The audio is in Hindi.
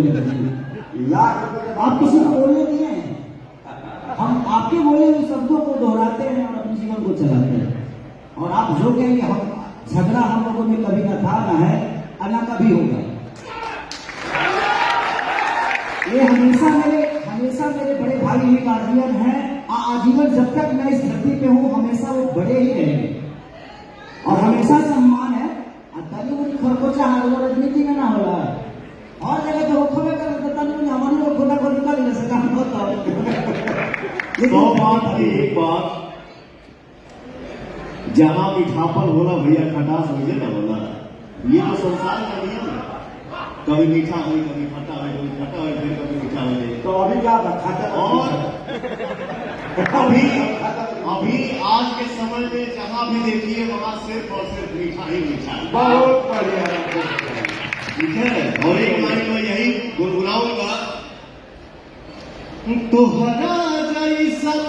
बोले आप किसी को बोलने नहीं है, हम आपके बोले हुए शब्दों को दोहराते हैं और अपने जीवन को चलाते हैं। और आप जो कहेंगे, हम झगड़ा हम लोगों में कभी ना था, ना है और ना कभी होगा। ये हमेशा मेरे बड़े भाई ही गार्जियन हैं, आजीवन जब तक मैं इस धरती पे हूँ हमेशा वो बड़े ही रहेंगे और हमेशा सम्मान है। तनी खरकोचा राजनीति में ना होला और जगह तो खबे कर तनी हमारी लोग खुदा को निकाल नहीं सका होता है। तो बात की एक बात, जहां मीठापन होला भैया खटास हो ना होला, ये तो संसार का नियम है। कभी मीठा हो, कभी खट्टा हो, कभी खट्टा हो, फिर कभी मीठा हो जाए। तो अभी क्या खाता और अभी आज के समय में जहां भी देखिए वहां सिर्फ और सिर्फ मीठा ही मीठा है। बहुत बढ़िया, ठीक है। और एक लाइन में यही गुनगुनाऊंगा, तोहरा जैसन